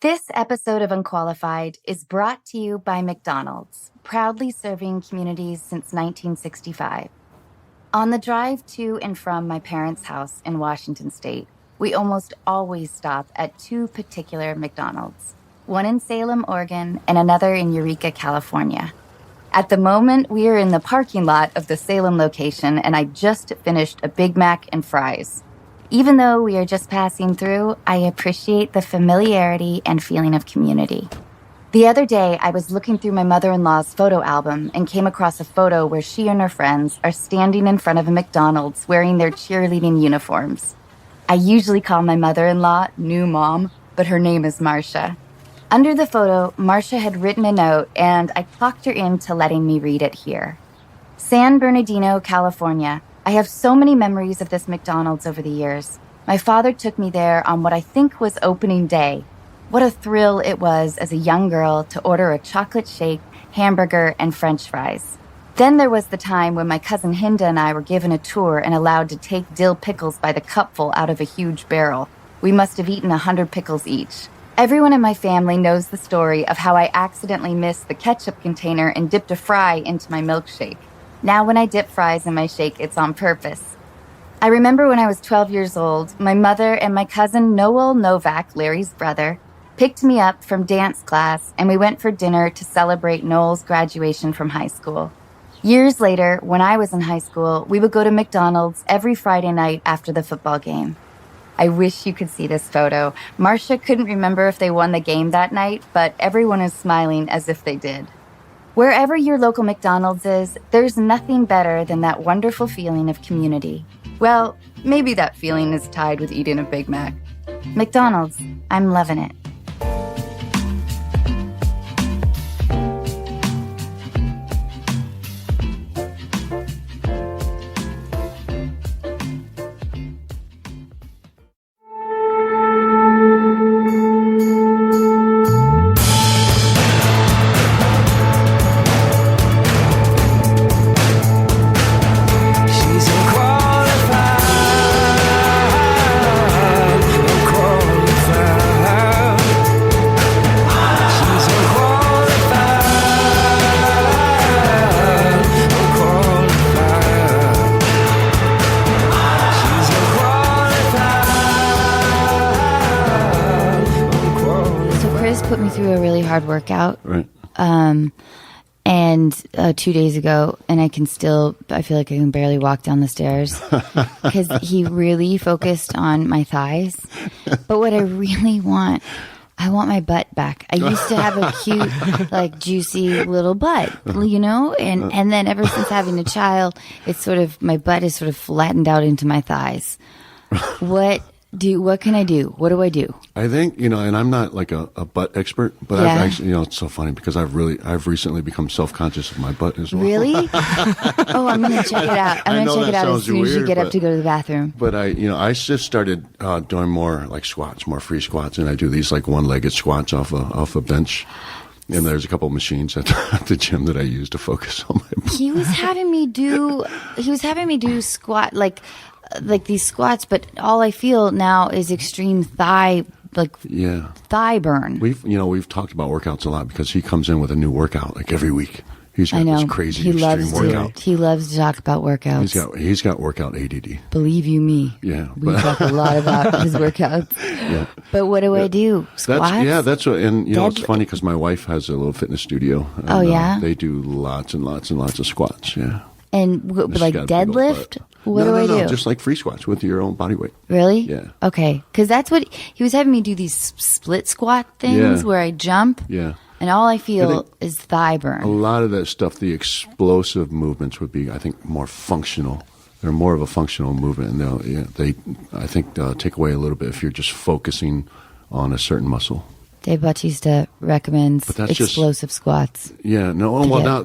This episode of Unqualified is brought to you by McDonald's, proudly serving communities since 1965. On the drive to and from my parents' house in Washington State, we almost always stop at two particular McDonald's, one in Salem, Oregon, and another in Eureka, California. At the moment, we are in the parking lot of the Salem location, and I just finished a Big Mac and fries. Even though we are just passing through, I appreciate the familiarity and feeling of community. The other day, I was looking through my mother-in-law's photo album and came across a photo where she and her friends are standing in front of a McDonald's wearing their cheerleading uniforms. I usually call my mother-in-law New Mom, but her name is Marcia. Under the photo, Marcia had written a note, and I talked her into letting me read it here. San Bernardino, California. I have so many memories of this McDonald's over the years. My father took me there on what I think was opening day. What a thrill it was as a young girl to order a chocolate shake, hamburger, and French fries. Then there was the time when my cousin Hinda and I were given a tour and allowed to take dill pickles by the cupful out of a huge barrel. We must have eaten 100 pickles each. Everyone in my family knows the story of how I accidentally missed the ketchup container and dipped a fry into my milkshake. Now when I dip fries in my shake, it's on purpose. I remember when I was 12 years old, my mother and my cousin Noel Novak, Larry's brother, picked me up from dance class, and we went for dinner to celebrate Noel's graduation from high school. Years later, when I was in high school, we would go to McDonald's every Friday night after the football game. I wish you could see this photo. Marcia couldn't remember if they won the game that night, but everyone is smiling as if they did. Wherever your local McDonald's is, there's nothing better than that wonderful feeling of community. Well, maybe that feeling is tied with eating a Big Mac. McDonald's, I'm loving it. Put me through a really hard workout, right? And 2 days ago, and I feel like I can barely walk down the stairs because he really focused on my thighs. But what I really want, I want my butt back. I used to have a cute, like juicy little butt, and then ever since having a child, my butt is sort of flattened out into my thighs. What can I do? What do I do? I think, and I'm not like a butt expert, but yeah. I've actually, it's so funny because I've recently become self-conscious of my butt as well. Really? Oh, I'm going to check it out. I'm going to check it out as soon as you get up to go to the bathroom. But I just started doing more like squats, more free squats, and I do these like one-legged squats off a bench. And there's a couple of machines at the gym that I use to focus on my butt. He was having me do squat like these squats, but all I feel now is extreme thigh burn. We've talked about workouts a lot because he comes in with a new workout like every week. He's got this crazy extreme workout. He loves to talk about workouts. He's got workout ADD. Believe you me. Yeah. We talk a lot about his workouts. Yeah. But what do I do? Squats? That's what, and it's funny because my wife has a little fitness studio. And, they do lots and lots and lots of squats. Yeah. And like deadlift? What do I do? Just like free squats with your own body weight. Really? Yeah. Okay. Because that's what he was having me do, these split squat things where I jump. Yeah. And all I feel is thigh burn. A lot of that stuff, the explosive movements would be, I think, more functional. They're more of a functional movement. And they take away a little bit if you're just focusing on a certain muscle. Dave Bautista recommends explosive squats. Yeah, no,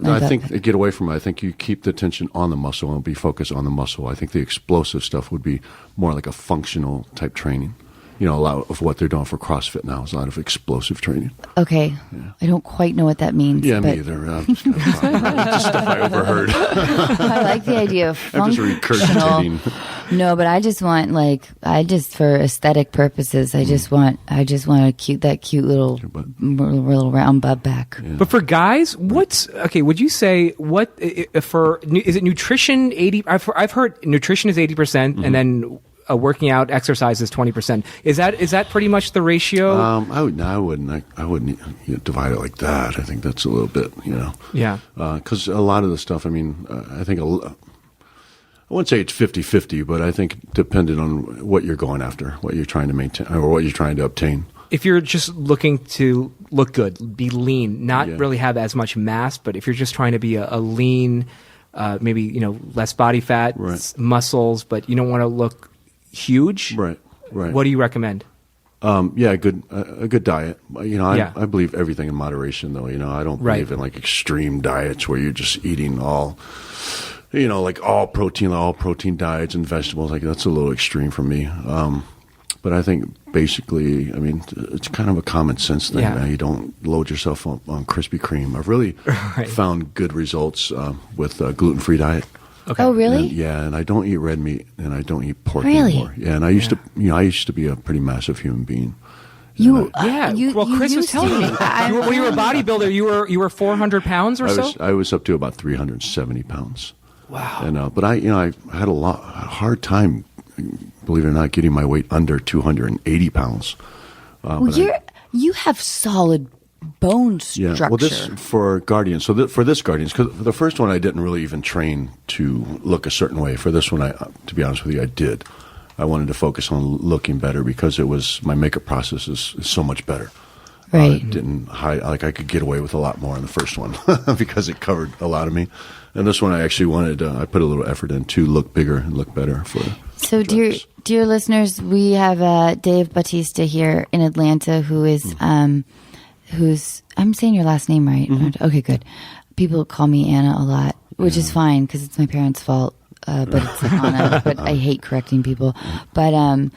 I think get away from it. I think you keep the attention on the muscle and be focused on the muscle. I think the explosive stuff would be more like a functional type training. a lot of what they're doing for CrossFit now is a lot of explosive training. Okay. Yeah. I don't quite know what that means. Yeah, me either. Just kind of just stuff I overheard. I like the idea of I'm just regurgitating. No, but I just want for aesthetic purposes, I just want a cute little round butt back. Yeah. But for guys, would you say is it nutrition 80? I've heard nutrition is 80%, and then working out, exercise is 20%. Is that pretty much the ratio? I wouldn't divide it like that. I think that's a little bit, Yeah. Because a lot of the stuff, I think I wouldn't say it's 50-50, but I think depending on what you're going after, what you're trying to maintain, or what you're trying to obtain. If you're just looking to look good, be lean, not really have as much mass, but if you're just trying to be a lean, maybe less body fat, muscles, but you don't want to look huge. Right. What do you recommend? A good diet. I believe everything in moderation, though. I don't believe in like extreme diets where you're just eating all, like all protein diets and vegetables. Like that's a little extreme for me. But I think basically, it's kind of a common sense thing. Yeah. You don't load yourself up on Krispy Kreme. I've really found good results with a gluten-free diet. Okay. Oh, really? And I don't eat red meat, and I don't eat pork really? anymore. Yeah, and I used to be a pretty massive human being. Chris was telling me when you were a bodybuilder, you were 400 pounds or so. I was up to about 370 pounds. Wow. And but I had a hard time, believe it or not, getting my weight under 280 pounds. You have solid bone structure. Yeah, well, this for Guardians. So for this Guardians, because for the first one I didn't really even train to look a certain way. For this one, to be honest with you, I did. I wanted to focus on looking better because my makeup process is so much better. Right. Didn't hide, I could get away with a lot more in the first one because it covered a lot of me. And this one I actually wanted, I put a little effort in to look bigger and look better for. So dear listeners, we have Dave Bautista here in Atlanta who's, I'm saying your last name right. Mm-hmm. Okay, good. People call me Anna a lot, which is fine because it's my parents' fault. But it's Anna, but I hate correcting people. So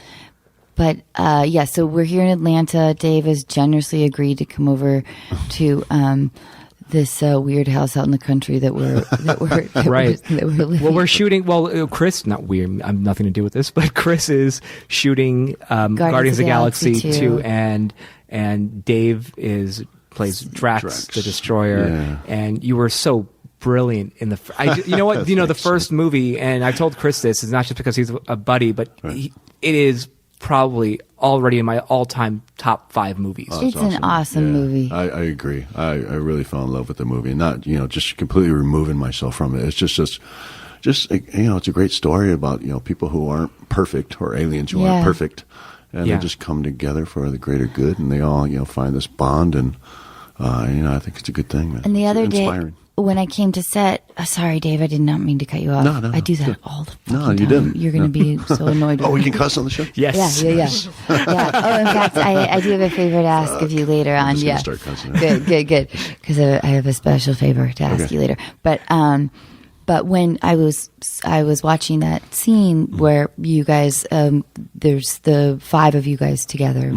we're here in Atlanta. Dave has generously agreed to come over to this weird house out in the country that we're living. Well, we're shooting. Well, Chris, not weird. I'm nothing to do with this, but Chris is shooting Guardians of the Galaxy 2, and Dave plays Drax the Destroyer, and you were so brilliant in the. The first movie, and I told Chris this is not just because he's a buddy, but it is probably already in my all-time top 5 movies. It's awesome. An awesome movie. I agree. I really fell in love with the movie, not just completely removing myself from it. It's just it's a great story about people who aren't perfect or aliens who aren't perfect, and they just come together for the greater good, and they all find this bond, and I think it's a good thing. Man. And the other inspiring. Day, when I came to set, sorry, Dave, I did not mean to cut you off. No, I do that all the fucking time. No, you didn't. You're going to be so annoyed. We can cuss on the show? Yes. Yeah. Oh, in fact, I do have a favor to ask of you later on. I'm just gonna start cussing. Good. Because I have a special favor to ask you later. But when I was watching that scene where you guys, there's the 5 of you guys together,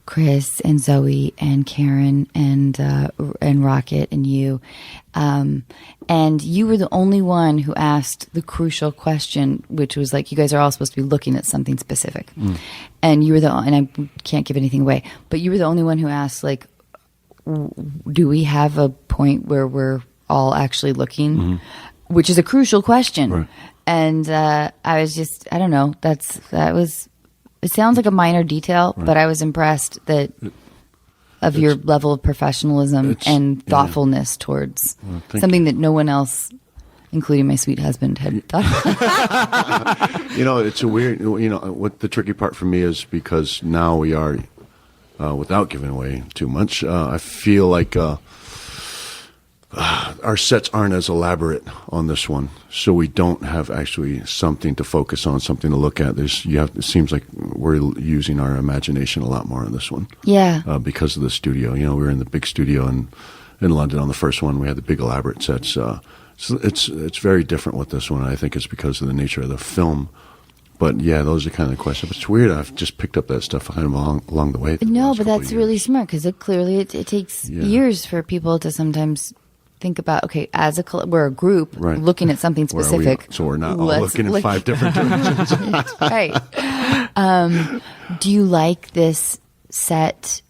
Chris and Zoe and Karen and Rocket and you, and you were the only one who asked the crucial question, which was like, you guys are all supposed to be looking at something specific, and you were and I can't give anything away, but you were the only one who asked, like, do we have a point where we're all actually looking, which is a crucial question, right. And I was just, I don't know, it sounds like a minor detail, right. But I was impressed of your level of professionalism and thoughtfulness towards something that no one else, including my sweet husband, had thought of. It's a weird, what the tricky part for me is because now we are, without giving away too much, I feel like our sets aren't as elaborate on this one, so we don't have actually something to focus on, something to look at. It seems like we're using our imagination a lot more on this one. Yeah. Because of the studio. We were in the big studio in London on the first one. We had the big elaborate sets. So it's very different with this one. I think it's because of the nature of the film. But yeah, those are kind of the questions. It's weird. I've just picked up that stuff kind of along the way. No, but that's really smart because it takes years for people to sometimes think about, okay, as we're a group looking at something specific. So we're not all looking in 5 different directions. Right. Do you like this set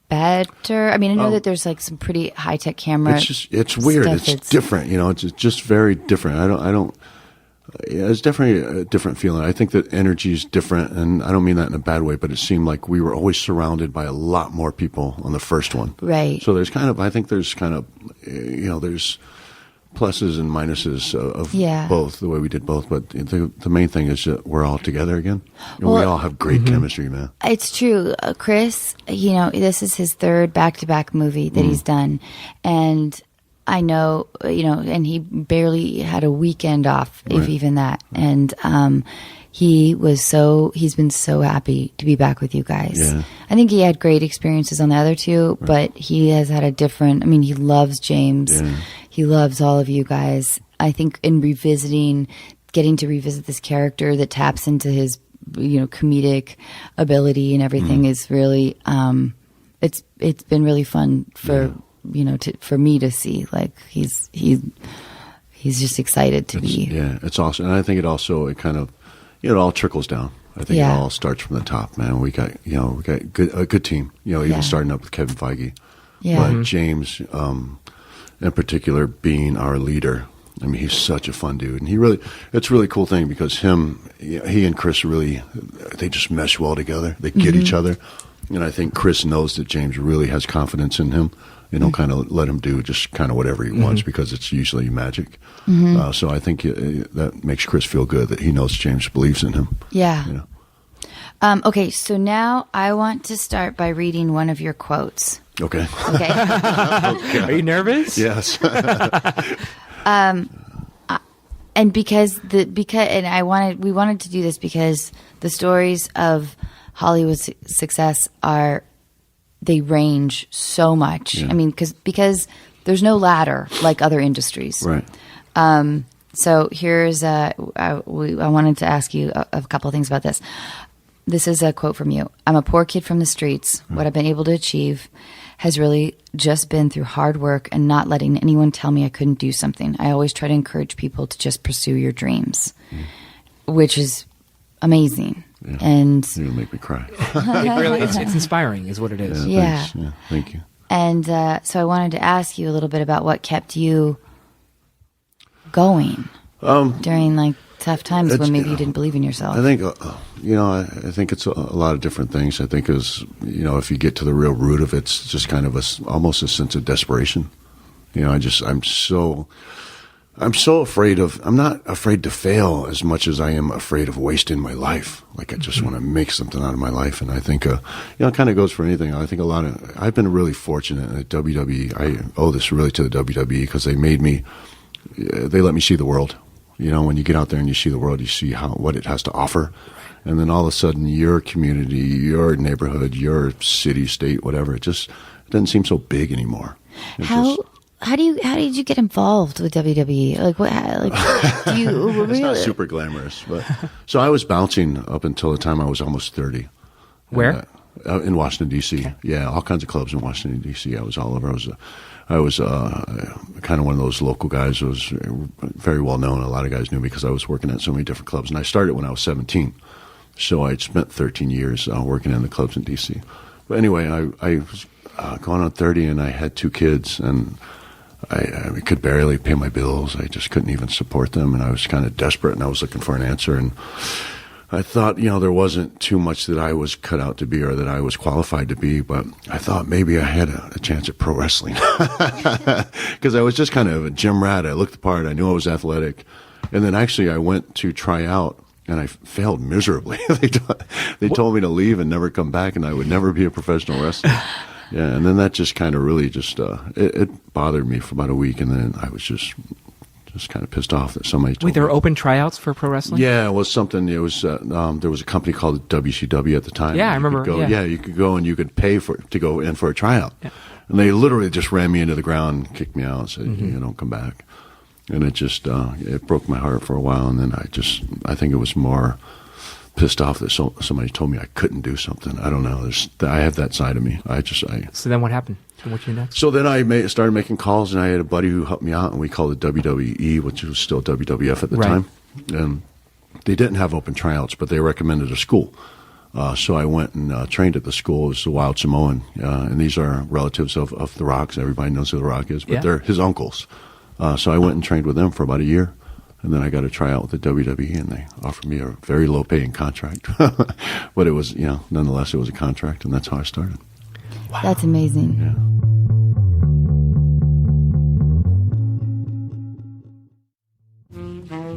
better? I mean, I know that there's like some pretty high-tech camera. It's weird. It's different. It's just very different. It's definitely a different feeling. I think that energy is different, and I don't mean that in a bad way, but it seemed like we were always surrounded by a lot more people on the first one. Right. So there's there's pluses and minuses of both, the way we did both. But the main thing is that we're all together again. And we all have great chemistry, man. It's true. Chris, this is his 3rd back-to-back movie that he's done. And I know, and he barely had a weekend off, if even that. And he's been so happy to be back with you guys. Yeah. I think he had great experiences on the other 2, but he has had he loves James. Yeah. He loves all of you guys. I think in getting to revisit this character that taps into his, comedic ability and everything is really, it's been really fun for for me to see. Like he's just excited to be. Yeah, it's awesome, and I think it kind of it all trickles down. I think it all starts from the top, man. We got a good team. Even starting up with Kevin Feige, but James, in particular, being our leader. I mean, he's such a fun dude, and it's a really cool thing because he and Chris they just mesh well together. They get each other, and I think Chris knows that James really has confidence in him. Kind of let him do just kind of whatever he wants because it's usually magic. So I think that makes Chris feel good that he knows James believes in him. Yeah. Okay, so now I want to start by reading one of your quotes. Okay. Okay. Are you nervous? Yes. And we wanted to do this because the stories of Hollywood success they range so much. Yeah. I mean, because there's no ladder like other industries. Right. So here's I wanted to ask you a couple of things about this. This is a quote from you. I'm a poor kid from the streets. What I've been able to achieve has really just been through hard work and not letting anyone tell me I couldn't do something. I always try to encourage people to just pursue your dreams, which is amazing. Yeah. And it'll make me cry. It's inspiring, is what it is. Yeah. Yeah. Thank you. And so I wanted to ask you a little bit about what kept you going during like tough times when maybe you didn't believe in yourself. I think I think it's a lot of different things. I think if you get to the real root of it, it's just kind of almost a sense of desperation. I'm so afraid I'm not afraid to fail as much as I am afraid of wasting my life. Like I just want to make something out of my life. And I think, it kind of goes for anything. I think I've been really fortunate at WWE. I owe this really to the WWE because they let me see the world. When you get out there and you see the world, you see what it has to offer. And then all of a sudden your community, your neighborhood, your city, state, whatever, it doesn't seem so big anymore. How did you get involved with WWE? Like what? Do you really? It's not super glamorous, but so I was bouncing up until the time I was almost 30. Where? In Washington D.C. Okay. Yeah, all kinds of clubs in Washington D.C. I was all over. I was kind of one of those local guys who was very well known. A lot of guys knew me because I was working at so many different clubs, and I started when I was 17. So I spent 13 years working in the clubs in D.C. But anyway, I was going on 30, and I had 2 kids, and I could barely pay my bills. I just couldn't even support them, and I was kind of desperate, and I was looking for an answer. And I thought, there wasn't too much that I was cut out to be or that I was qualified to be, but I thought maybe I had a chance at pro wrestling because I was just kind of a gym rat. I looked the part. I knew I was athletic. And then actually I went to try out, and I failed miserably. They told me to leave and never come back, and I would never be a professional wrestler. Yeah, and then that just kind of really it bothered me for about a week, and then I was just kind of pissed off that somebody told me. Wait, there were open tryouts for pro wrestling? Yeah, it was something. It was there was a company called WCW at the time. Yeah, I remember. You could go and you could pay to go in for a tryout. Yeah. And they literally just ran me into the ground, kicked me out, and said, don't come back. And it just it broke my heart for a while, and then I think it was more pissed off that somebody told me I couldn't do something. I don't know. I have that side of me. So then what happened? What did you do next? So then I started making calls, and I had a buddy who helped me out, and we called it WWE, which was still WWF at the time. And they didn't have open tryouts, but they recommended a school. So I went and trained at the school. It was the Wild Samoan, and these are relatives of The Rock's. Everybody knows who The Rock is, but they're his uncles. So I went and trained with them for about a year. And then I got a tryout with the WWE, and they offered me a very low-paying contract. But it was, nonetheless, it was a contract, and that's how I started. Wow. That's amazing. Yeah.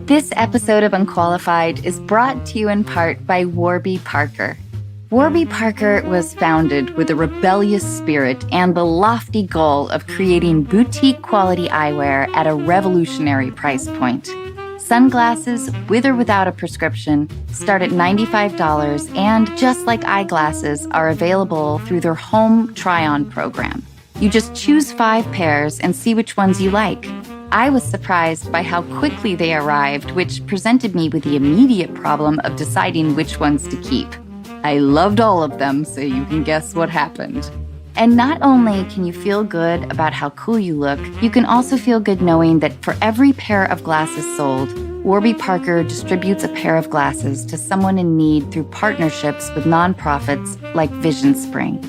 This episode of Unqualified is brought to you in part by Warby Parker. Warby Parker was founded with a rebellious spirit and the lofty goal of creating boutique-quality eyewear at a revolutionary price point. Sunglasses, with or without a prescription, start at $95 and, just like eyeglasses, are available through their home try-on program. You just choose 5 pairs and see which ones you like. I was surprised by how quickly they arrived, which presented me with the immediate problem of deciding which ones to keep. I loved all of them, so you can guess what happened. And not only can you feel good about how cool you look, you can also feel good knowing that for every pair of glasses sold, Warby Parker distributes a pair of glasses to someone in need through partnerships with nonprofits like Vision Spring.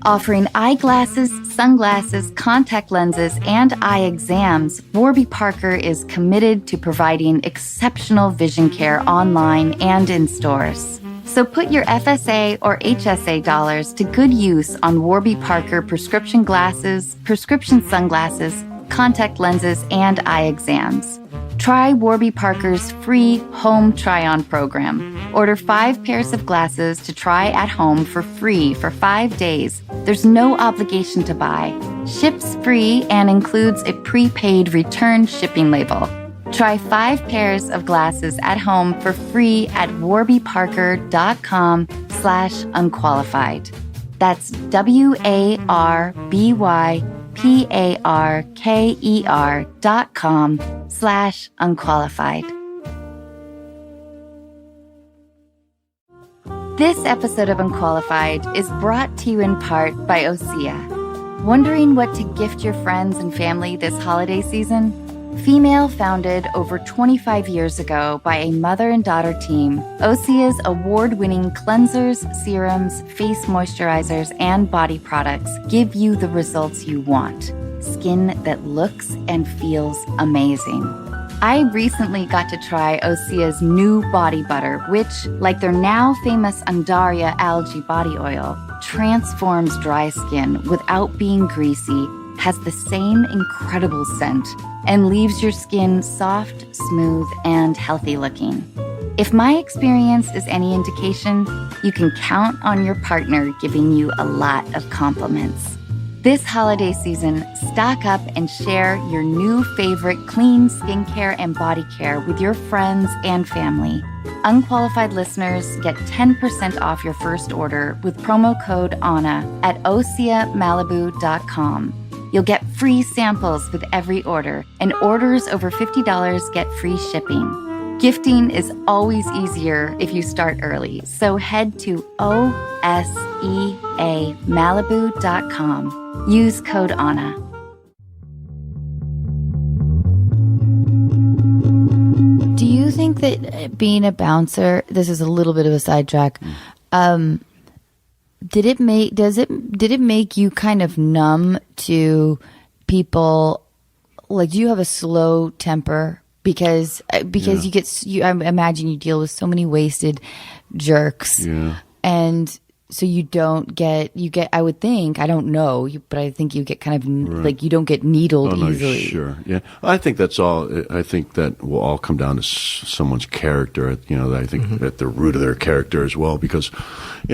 Offering eyeglasses, sunglasses, contact lenses, and eye exams, Warby Parker is committed to providing exceptional vision care online and in stores. So put your FSA or HSA dollars to good use on Warby Parker prescription glasses, prescription sunglasses, contact lenses, and eye exams. Try Warby Parker's free home try-on program. Order 5 pairs of glasses to try at home for free for 5 days. There's no obligation to buy. Ships free and includes a prepaid return shipping label. Try 5 pairs of glasses at home for free at warbyparker.com/unqualified. That's warbyparker.com/unqualified. This episode of Unqualified is brought to you in part by Osea. Wondering what to gift your friends and family this holiday season? Female founded over 25 years ago by a mother and daughter team, Osea's award-winning cleansers, serums, face moisturizers, and body products give you the results you want. Skin that looks and feels amazing. I recently got to try Osea's new body butter, which, like their now famous Undaria algae body oil, transforms dry skin without being greasy, has the same incredible scent, and leaves your skin soft, smooth, and healthy looking. If my experience is any indication, you can count on your partner giving you a lot of compliments. This holiday season, stock up and share your new favorite clean skincare and body care with your friends and family. Unqualified listeners get 10% off your first order with promo code ANNA at OseaMalibu.com. You'll get free samples with every order, and orders over $50 get free shipping. Gifting is always easier if you start early, so head to OSEAMalibu.com. Use code ANNA. Do you think that being a bouncer, this is a little bit of a sidetrack, did it make you kind of numb to people? Like, do you have a slow temper? Because I imagine you deal with so many wasted jerks. Yeah. And so you get, I would think, I don't know, but I think you get kind of like, you don't get needled easily. Sure. Yeah. I think that's all. I think that will all come down to someone's character, I think at the root of their character as well, because,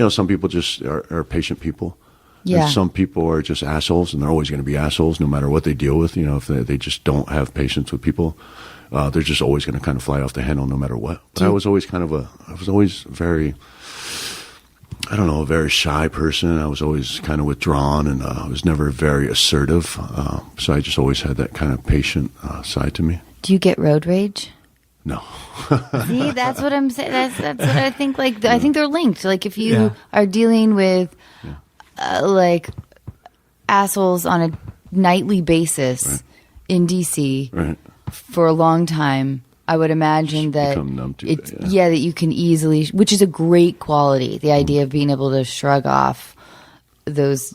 some people just are patient people. Yeah. And some people are just assholes, and they're always going to be assholes no matter what they deal with. If they just don't have patience with people, they're just always going to kind of fly off the handle no matter what. But I was always very, a very shy person. I was always kind of withdrawn, and I was never very assertive. So I just always had that kind of patient side to me. Do you get road rage? No. See, that's what I'm saying. That's what I think. Like, I think they're linked. Like, if you are dealing with like assholes on a nightly basis in DC for a long time, I would imagine that that you can easily, which is a great quality. The idea of being able to shrug off those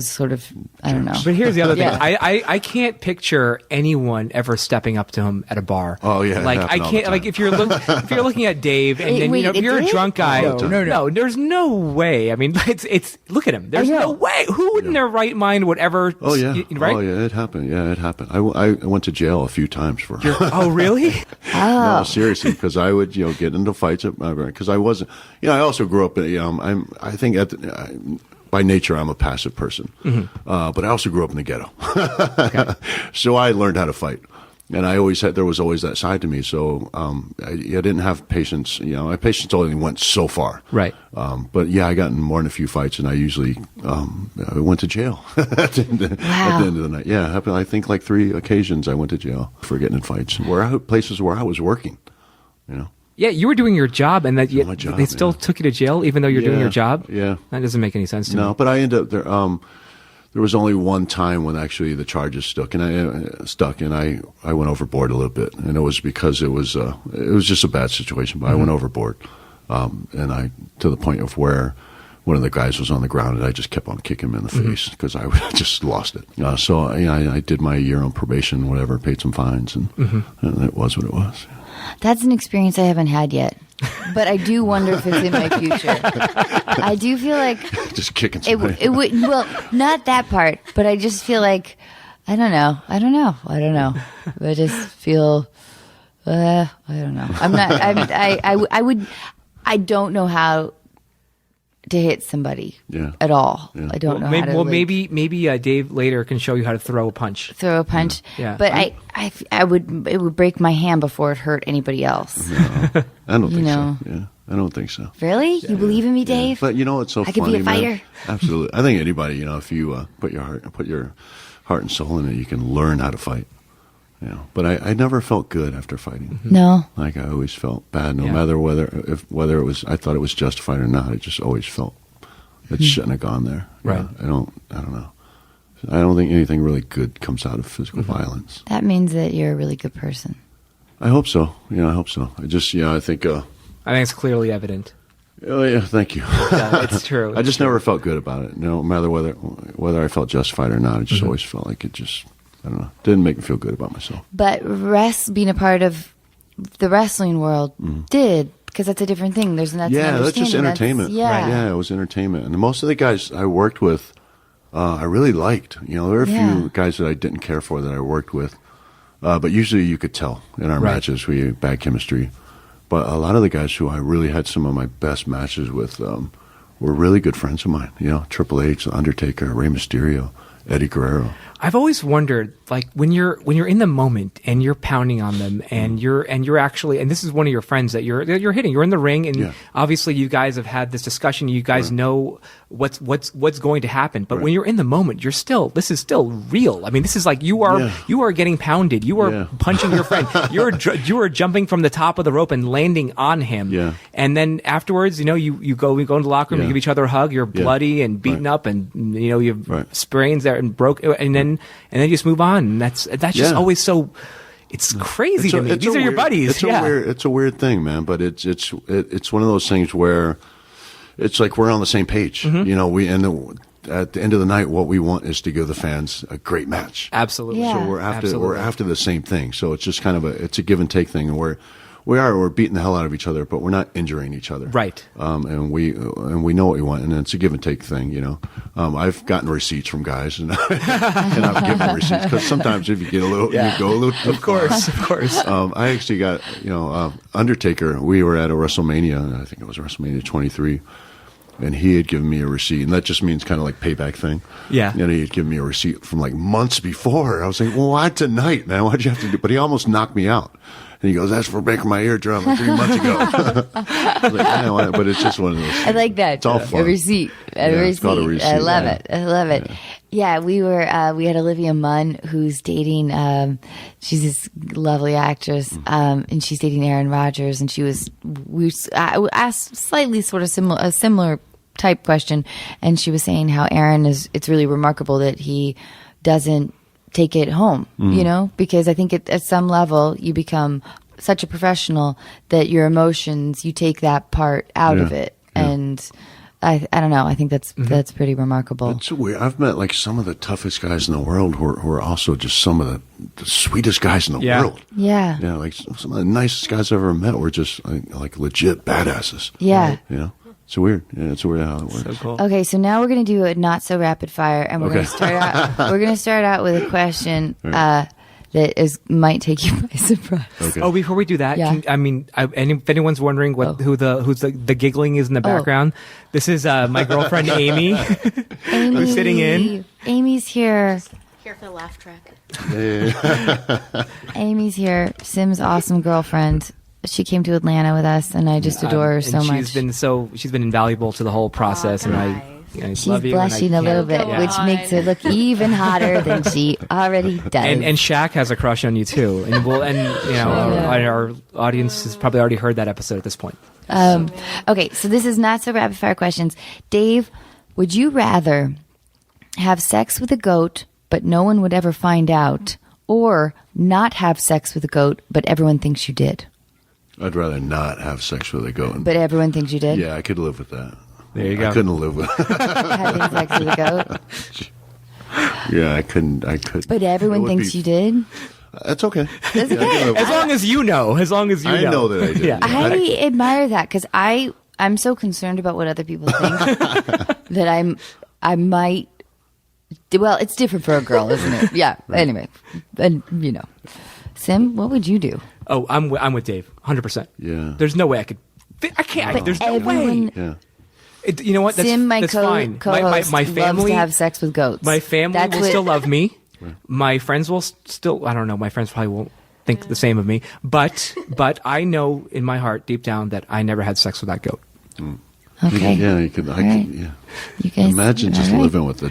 sort of, I don't know. But here's the other thing. I can't picture anyone ever stepping up to him at a bar. Oh yeah, like I can't. Like if you're looking at Dave, and then if you're a drunk guy, no, there's no way. I mean, it's look at him. There's no way. Who in their right mind would ever? Oh yeah, right? Oh yeah, it happened. Yeah, it happened. I went to jail a few times for. Oh really? No, seriously, because I would get into fights because I wasn't. I also grew up. I think by nature, I'm a passive person, but I also grew up in the ghetto, so I learned how to fight, and there was always that side to me. So I didn't have patience. My patience only went so far, right? But I got in more than a few fights, and I usually I went to jail at the end of the night. Yeah, I think like 3 occasions I went to jail for getting in fights, places where I was working. Yeah, you were doing your job, and they still took you to jail, even though you're doing your job. Yeah, that doesn't make any sense to me. No, but I ended up there. There was only one time when actually the charges stuck, and I went overboard a little bit, and it was because it was just a bad situation. But I went overboard, and I to the point of where one of the guys was on the ground, and I just kept on kicking him in the face because I just lost it. So I did my year on probation, whatever, paid some fines, and it was what it was. That's an experience I haven't had yet, but I do wonder if it's in my future. I do feel like just kicking somebody. It would, well, not that part, but I just feel like I don't know. I just feel I don't know. I'm not. I don't know how to hit somebody at all. Yeah. I don't know how to. Well, maybe Dave later can show you how to throw a punch. Yeah. But it would break my hand before it hurt anybody else. No, I don't think so. Yeah, I don't think so. Really? You believe in me, Dave? But it's so funny. I could be a fighter. Man. Absolutely. I think anybody, if you put your heart and soul in it, you can learn how to fight. But I never felt good after fighting. No. Like I always felt bad, no matter whether it was I thought it was justified or not. I just always felt it shouldn't have gone there. Right. I don't know. I don't think anything really good comes out of physical violence. That means that you're a really good person. I hope so. I hope so. I think it's clearly evident. Oh yeah, thank you. Yeah, it's true. I just never felt good about it. No matter whether I felt justified or not, I just always felt like it just. I don't know. Didn't make me feel good about myself. But being a part of the wrestling world did, because that's a different thing. That's just entertainment. Yeah, it was entertainment. And most of the guys I worked with, I really liked. There were a few guys that I didn't care for that I worked with, but usually you could tell in our matches we had bad chemistry. But a lot of the guys who I really had some of my best matches with were really good friends of mine. Triple H, The Undertaker, Rey Mysterio, Eddie Guerrero. I've always wondered, like when you're in the moment and you're pounding on them and you're actually, and this is one of your friends that you're hitting. You're in the ring, and obviously you guys have had this discussion. You guys know what's going to happen. But when you're in the moment, this is still real. I mean, this is like you are getting pounded. You are punching your friend. You are jumping from the top of the rope and landing on him. Yeah. And then afterwards, we go into the locker room, you give each other a hug. You're bloody and beaten up, and you have sprains there and broke, and then you just move on. And that's just always so. It's crazy to me. These are your buddies. It's a weird thing, man. But it's one of those things where it's like we're on the same page. At the end of the night, what we want is to give the fans a great match. Absolutely. Yeah. So we're after the same thing. So it's just kind of a give and take thing, and we're beating the hell out of each other, but we're not injuring each other. Right. And we know what we want, and it's a give and take thing, I've gotten receipts from guys, and I've given receipts, because sometimes if you get you go a little too Of course. I actually got, Undertaker, we were at a WrestleMania, I think it was WrestleMania 23, and he had given me a receipt, and that just means kind of like payback thing. Yeah. And he had given me a receipt from like months before. I was like, well, why tonight, man? Why'd you have to do? But he almost knocked me out. And he goes, that's for breaking my eardrum 3 months ago. I was like, but it's just one of those things. I like that. It's all fun. A receipt. It's called a receipt. I love it. Yeah. Yeah, we had Olivia Munn, who's dating, she's this lovely actress, and she's dating Aaron Rodgers, and I asked slightly sort of a similar type question, and she was saying how it's really remarkable that he doesn't take it home, because I think at some level you become such a professional that your emotions, you take that part out of it. Yeah. And I don't know. I think that's pretty remarkable. It's weird. I've met like some of the toughest guys in the world who are also just some of the sweetest guys in the world. Yeah. Yeah. Like some of the nicest guys I've ever met were just like legit badasses. Yeah. Right? It's weird. Yeah, it's weird how it works. So cool. Okay, so now we're going to do a not so rapid fire, and we're going to start out. We're going to start out with a question that might take you by surprise. Okay. Oh, before we do that, if anyone's wondering who's the giggling is in the background, this is my girlfriend Amy, who's sitting in. Amy's here. Here for the laugh track. Amy's here. Sim's awesome girlfriend. She came to Atlanta with us, and I just adore her so much. She's been invaluable to the whole process, and I she's love you. Blushing a little bit, which makes her look even hotter than she already does. And Shaq has a crush on you too, our audience has probably already heard that episode at this point. Okay, so this is not so rapid fire questions. Dave, would you rather have sex with a goat but no one would ever find out, or not have sex with a goat but everyone thinks you did? I'd rather not have sex with a goat. But everyone thinks you did? Yeah, I could live with that. There you go. I couldn't live with having sex with a goat. Yeah, I couldn't. But everyone thinks you did? That's okay. That's okay. As long as you know. I know that I did. Yeah. I admire that because I'm so concerned about what other people think that I might. Well, it's different for a girl, isn't it? Yeah. Right. Anyway, and Sim, what would you do? Oh, I'm with Dave, 100%. Yeah. There's no way I could. I can't. There's no way. Yeah. You know what? That's, Sim, that's fine. Co-host, my family loves to have sex with goats. My family will still love me. My friends will still. I don't know. My friends probably won't think the same of me. But I know in my heart, deep down, that I never had sex with that goat. Mm. Okay. Yeah, you could. Yeah. You guys, imagine just living with the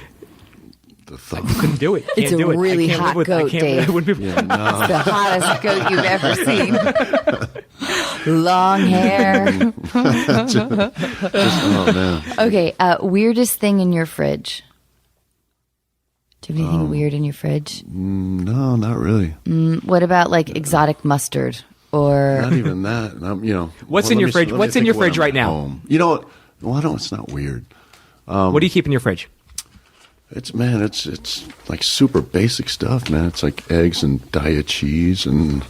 thought. You couldn't do it. It's a really hot goat, Dave. It's the hottest goat you've ever seen. Long hair. Oh, man. Okay, weirdest thing in your fridge. Do you have anything weird in your fridge? No, not really. What about like exotic mustard or? Not even that. What's in your fridge? What's in your fridge right now? Home. You know what? Well, it's not weird. What do you keep in your fridge? It's like super basic stuff, man. It's like eggs and diet cheese, and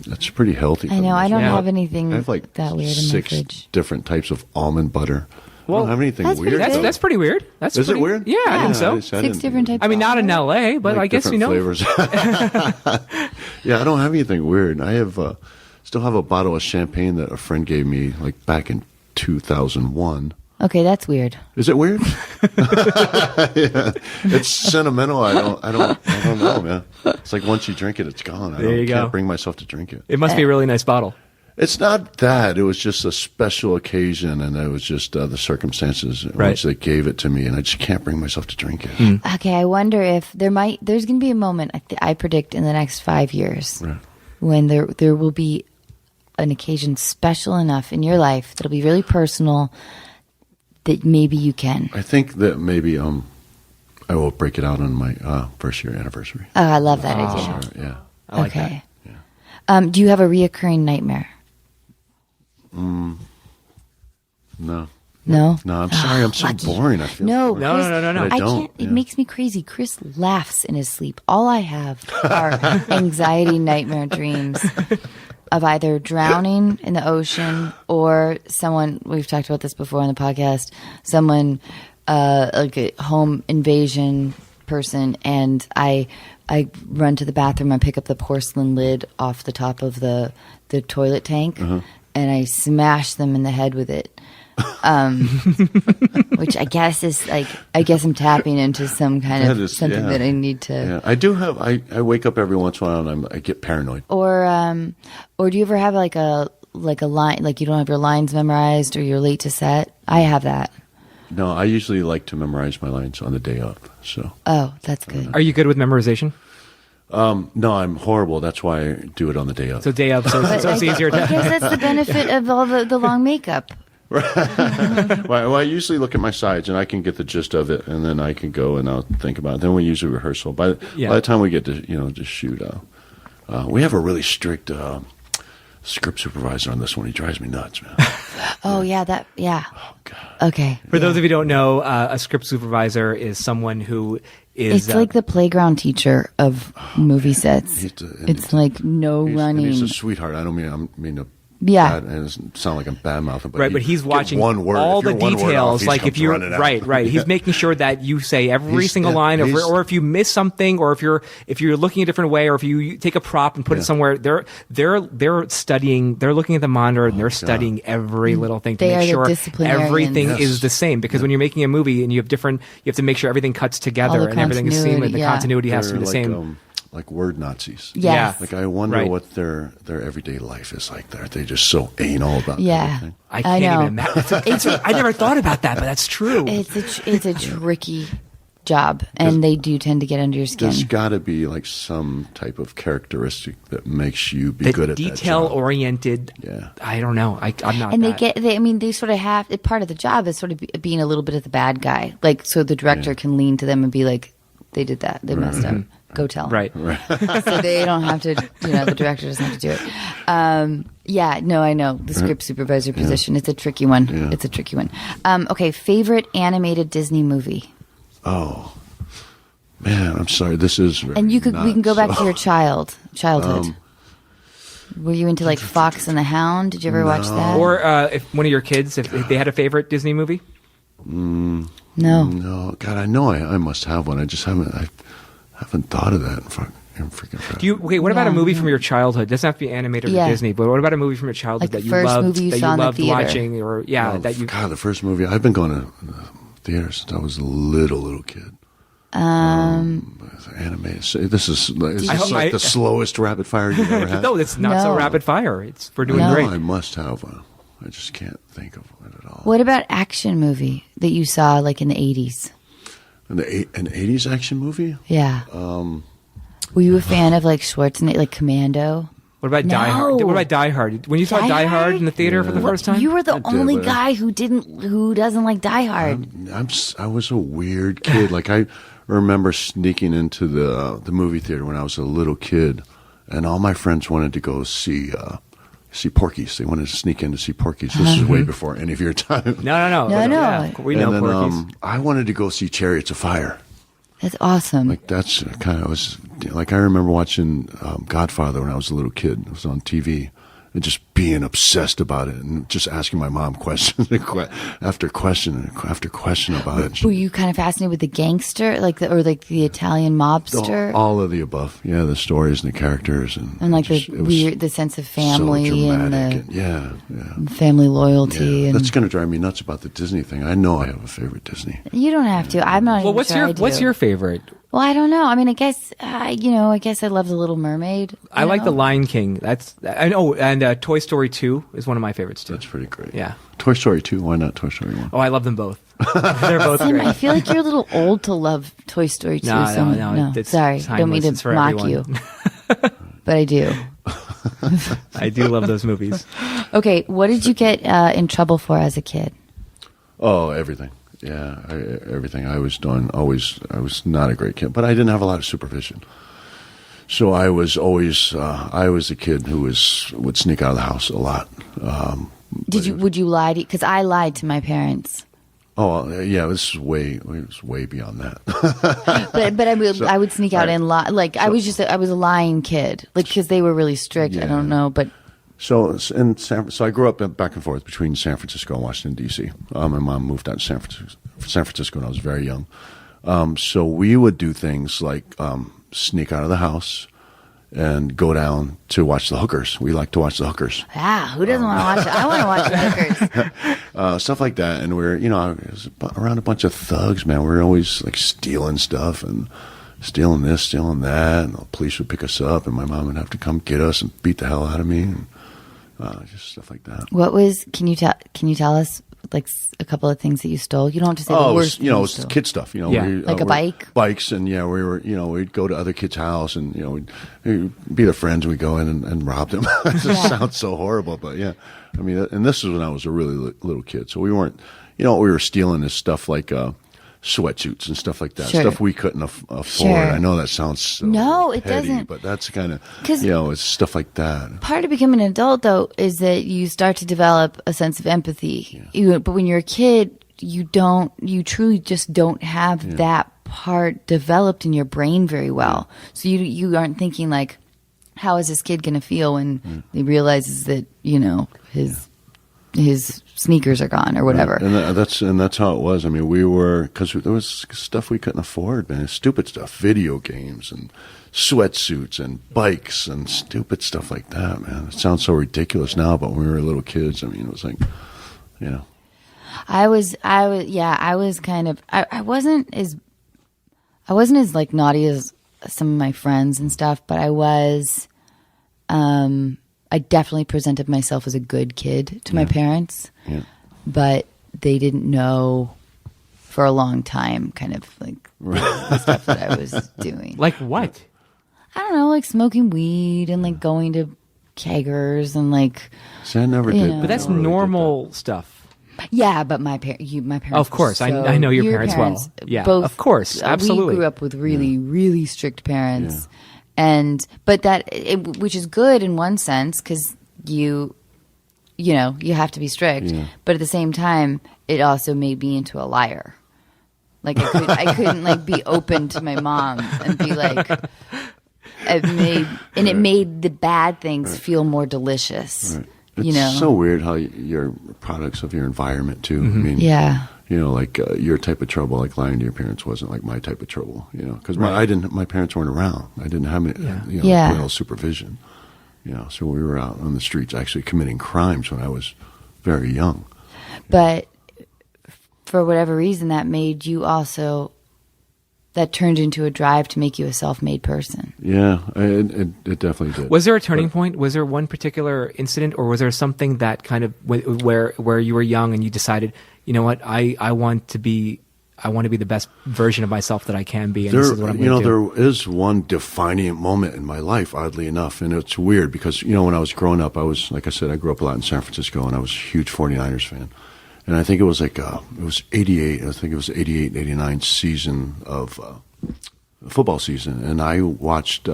that's pretty healthy. I know. I don't have anything I have like that weird in my fridge. 6 different types of almond butter. Well, I don't have anything weird. That's pretty weird. Is it weird? Yeah, I think so. 6 different types. I mean, not in LA, but I guess flavors. Yeah, I don't have anything weird. I have still have a bottle of champagne that a friend gave me like back in 2001. Okay, that's weird. Is it weird? Yeah. It's sentimental. I don't know, man. It's like once you drink it, it's gone. I can't bring myself to drink it. It must be a really nice bottle. It's not that. It was just a special occasion, and it was just the circumstances in which they gave it to me, and I just can't bring myself to drink it. Okay, I wonder if there's going to be a moment, I predict, in the next 5 years when there will be an occasion special enough in your life that'll be really personal that maybe you can. I think that maybe I will break it out on my first year anniversary. Oh, I love that idea. Sure, yeah. I like that. Yeah. Do you have a reoccurring nightmare? No. No? No, I'm sorry. I'm so boring. I feel No. I don't. It makes me crazy. Chris laughs in his sleep. All I have are anxiety nightmare dreams of either drowning in the ocean or someone, we've talked about this before on the podcast, someone like a home invasion person, and I run to the bathroom and pick up the porcelain lid off the top of the toilet tank, and I smash them in the head with it. Which I guess is like, I guess I'm tapping into some kind of something that I need to. Yeah. I do have. I wake up every once in a while and I get paranoid. Or do you ever have like a line, like you don't have your lines memorized or you're late to set? I have that. No, I usually like to memorize my lines on the day of. So. Oh, that's good. Are you good with memorization? No, I'm horrible. That's why I do it on the day of. So day of, so it's easier to... I guess that's the benefit of all the long makeup. Well, I usually look at my sides, and I can get the gist of it, and then I can go and I'll think about it. Then we usually rehearsal. By the time we get to to shoot, we have a really strict script supervisor on this one. He drives me nuts, man. Oh yeah. Oh God. Okay. For those of you who don't know, a script supervisor is someone who is... It's like the playground teacher of movie sets. It's like no running. And he's a sweetheart. I don't mean to... Yeah, and it sound like I'm bad mouthing, but he's watching one word. all the details. Like if you're right, he's Yeah. making sure that you say every single line, or if you miss something, or if you're looking a different way, or if you take a prop and put it somewhere. They're studying. They're looking at the monitor and they're studying every little thing to make sure everything is the same. Because when you're making a movie and you have to make sure everything cuts together and everything is seamless. The continuity has to be the same. Like word Nazis. Yeah. Like I wonder what their everyday life is like there. They're just so anal about everything. I can't even imagine. I never thought about that, but that's true. It's a tricky job, and they do tend to get under your skin. There's got to be like some type of characteristic that makes you be good at that job. Detail-oriented. Yeah. I don't know. I'm not. And that. they sort of have part of the job is sort of being a little bit of the bad guy, like so the director can lean to them and be like, they did that, they messed up. Go tell them. Right. So they don't have to, the director doesn't have to do it. I know. The script supervisor position. It's a tricky one. Yeah. It's a tricky one. Okay, favorite animated Disney movie? Oh, man, I'm sorry. This is and we can go back to your childhood. Were you into like Fox and the Hound? Did you ever watch that? Or if one of your kids, if they had a favorite Disney movie? No. God, I know I must have one. I just haven't thought of that in freaking forever. What about a movie from your childhood? It doesn't have to be animated or Disney, but what about a movie from your childhood like that you loved, the watching, or the first movie I've been going to theater since I was a little kid. Animated. This is like the slowest rapid fire you've ever had. No, it's not so rapid fire. We're doing great. I must have one. I just can't think of it at all. What about action movie that you saw like in the 80s? An 80s action movie? Yeah. Were you a fan of like Schwarzenegger, like Commando? What about Die Hard? What about Die Hard? When you saw Die Hard in the theater for the first time? You were the only guy who doesn't like Die Hard. I was a weird kid. Like I remember sneaking into the movie theater when I was a little kid, and all my friends wanted to go see Porky's. They wanted to sneak in to see Porky's. This is way before any of your time. No. Yeah, we know Porky's. I wanted to go see Chariots of Fire. That's awesome. Like that's kind of I remember watching Godfather when I was a little kid. It was on TV. And just being obsessed about it and just asking my mom question after question about it. Were you kind of fascinated with the gangster, like the Italian mobster? All of the above. Yeah, the stories and the characters and like the sense of family so and the family loyalty. Yeah. And that's going to drive me nuts about the Disney thing. I know I have a favorite Disney. You don't have to. I'm not. Well, what's your favorite? Well, I don't know. I mean, I guess I love The Little Mermaid. I like The Lion King. And Toy Story 2 is one of my favorites too. That's pretty great. Yeah. Toy Story 2, why not Toy Story 1? Oh, I love them both. They're both great. I feel like you're a little old to love Toy Story 2. No. Sorry, don't mean to mock you. But I do. I do love those movies. Okay, what did you get in trouble for as a kid? Oh, everything. Yeah, everything I was doing. I was not a great kid, but I didn't have a lot of supervision. So I was always I was a kid who would sneak out of the house a lot. Would you lie to? Because I lied to my parents. Oh yeah, it was way beyond that. but I would sneak out and lie. Like I was a lying kid. Like because they were really strict. Yeah. I don't know, but. So I grew up back and forth between San Francisco and Washington D.C. My mom moved out to San Francisco when I was very young. So we would do things like sneak out of the house and go down to watch the hookers. We like to watch the hookers. Yeah, who doesn't want to watch it? I want to watch the hookers. Stuff like that. And we're, it was around a bunch of thugs, man. We were always like stealing stuff and stealing this, stealing that. And the police would pick us up and my mom would have to come get us and beat the hell out of me. And, just stuff like that. Can you tell us like a couple of things that you stole? You don't have to say the worst. It was kid stuff. Like a bike, bikes, and we'd go to other kids' house, and we'd be their friends, and we'd go in and rob them. It just sounds so horrible, but yeah, I mean, and this is when I was a really little kid, so we weren't. What we were stealing is stuff like sweatsuits and stuff like that. Sure. Stuff we couldn't afford. Sure. I know that sounds so no, it petty, doesn't. but that's kind of it's stuff like that. Part of becoming an adult, though, is that you start to develop a sense of empathy. But when you're a kid, you truly just don't have that part developed in your brain very well. So you aren't thinking like, how is this kid going to feel when he realizes that his sneakers are gone or whatever. And that's how it was. I mean, because there was stuff we couldn't afford, man. Stupid stuff, video games and sweatsuits and bikes and stupid stuff like that, man. It sounds so ridiculous now, but when we were little kids, I mean, it was like, I wasn't as like naughty as some of my friends and stuff, but I definitely presented myself as a good kid to my parents, but they didn't know for a long time kind of like the stuff that I was doing. Like what? I don't know, like smoking weed and like going to keggers and like... See, I never did. But that's normal stuff. Yeah, but my parents... Of course, so I know your parents well. Yeah, both, of course, absolutely. We grew up with really, really strict parents. Yeah. Which is good in one sense because you have to be strict. Yeah. But at the same time, it also made me into a liar. Like I couldn't like be open to my mom and be like, it made the bad things feel more delicious. Right. It's so weird how you're products of your environment too. Mm-hmm. I mean, like your type of trouble, like lying to your parents, wasn't like my type of trouble. Because my parents weren't around. I didn't have any parental supervision. So we were out on the streets actually committing crimes when I was very young. But for whatever reason, that made you also. That turned into a drive to make you a self-made person. Yeah, it definitely did. Was there a turning point? Was there one particular incident, or was there something that kind of where you were young and you decided, you know what, I want to be the best version of myself that I can be, and this is what I'm going to do. There is one defining moment in my life, oddly enough, and it's weird because when I was growing up, I was, like I said, I grew up a lot in San Francisco, and I was a huge 49ers fan. And I think it was like, it was 88, I think it was 88, 89 season of football season. And I watched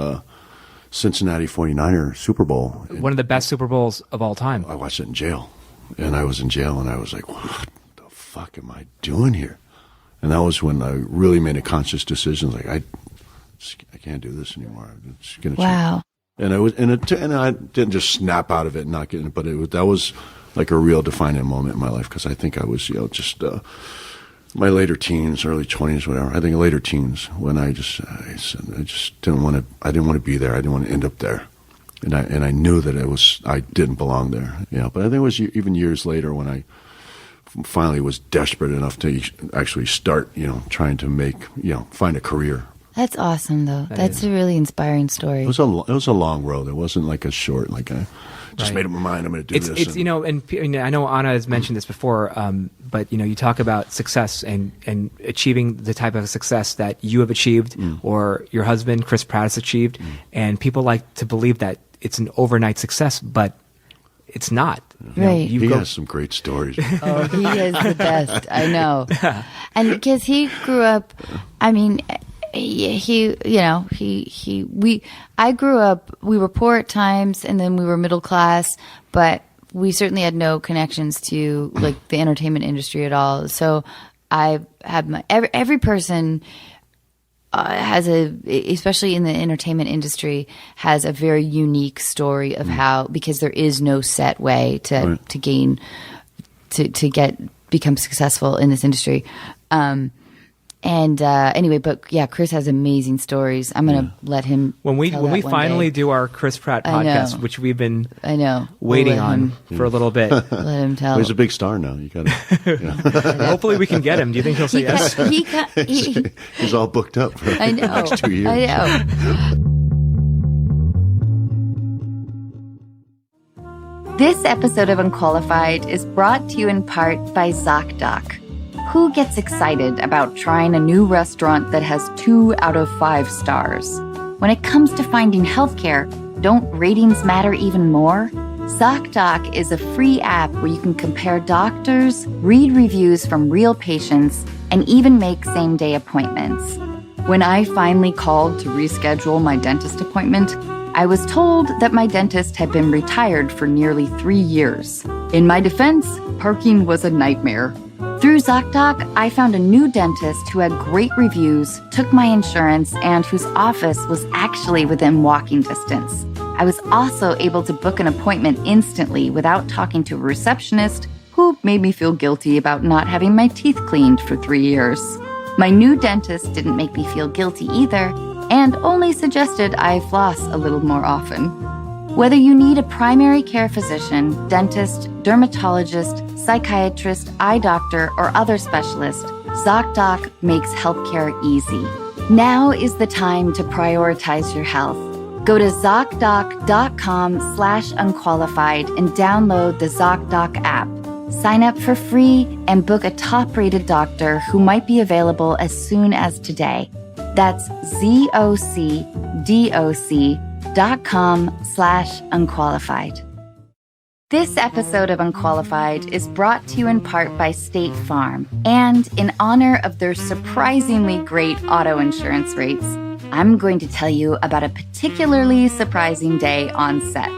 Cincinnati 49er Super Bowl. One of the best Super Bowls of all time. I watched it in jail. And I was in jail and I was like, what the fuck am I doing here? And that was when I really made a conscious decision. Like, I can't do this anymore. It's gonna change. And I didn't just snap out of it and not getting it, but that was like a real defining moment in my life because I think I was, just my later teens, early 20s, whatever. I think later teens when I just didn't want to. I didn't want to be there. I didn't want to end up there, and I knew that I didn't belong there. But I think it was even years later when I finally was desperate enough to actually start, trying to make, find a career. That's awesome, though. That's a really inspiring story. It was a long road. It wasn't like a short, like I just made up my mind. I'm going to do this. And I know Anna has mentioned this before, but you talk about success and achieving the type of success that you have achieved, or your husband Chris Pratt has achieved, and people like to believe that it's an overnight success, but it's not. Right. He has some great stories. Oh, he is the best. I know. And because he grew up, I mean. I grew up, we were poor at times and then we were middle class, but we certainly had no connections to like the entertainment industry at all. So I had every person has especially in the entertainment industry, has a very unique story of how, because there is no set way to become successful in this industry. Anyway, but yeah, Chris has amazing stories. I'm gonna let him. When we finally do our Chris Pratt podcast, which we've been waiting on for a little bit, let him tell. Well, he's a big star now. You got to. Hopefully, we can get him. Do you think he'll say yes? He's all booked up for the next 2 years. I know. This episode of Unqualified is brought to you in part by ZocDoc. Who gets excited about trying a new restaurant that has 2 out of 5 stars? When it comes to finding healthcare, don't ratings matter even more? ZocDoc is a free app where you can compare doctors, read reviews from real patients, and even make same-day appointments. When I finally called to reschedule my dentist appointment, I was told that my dentist had been retired for nearly 3 years. In my defense, parking was a nightmare. Through ZocDoc, I found a new dentist who had great reviews, took my insurance, and whose office was actually within walking distance. I was also able to book an appointment instantly without talking to a receptionist who made me feel guilty about not having my teeth cleaned for 3 years. My new dentist didn't make me feel guilty either, and only suggested I floss a little more often. Whether you need a primary care physician, dentist, dermatologist, psychiatrist, eye doctor, or other specialist, ZocDoc makes healthcare easy. Now is the time to prioritize your health. Go to ZocDoc.com/unqualified and download the ZocDoc app. Sign up for free and book a top-rated doctor who might be available as soon as today. That's ZocDoc.com/unqualified. This episode of Unqualified is brought to you in part by State Farm. And in honor of their surprisingly great auto insurance rates, I'm going to tell you about a particularly surprising day on set.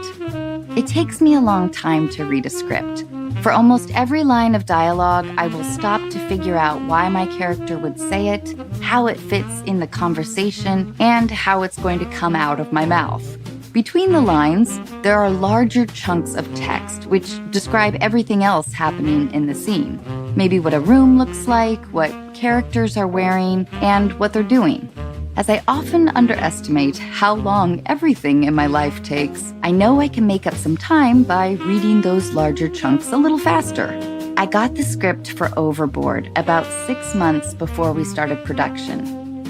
It takes me a long time to read a script. For almost every line of dialogue, I will stop to figure out why my character would say it, how it fits in the conversation, and how it's going to come out of my mouth. Between the lines, there are larger chunks of text which describe everything else happening in the scene. Maybe what a room looks like, what characters are wearing, and what they're doing. As I often underestimate how long everything in my life takes, I know I can make up some time by reading those larger chunks a little faster. I got the script for Overboard about 6 months before we started production.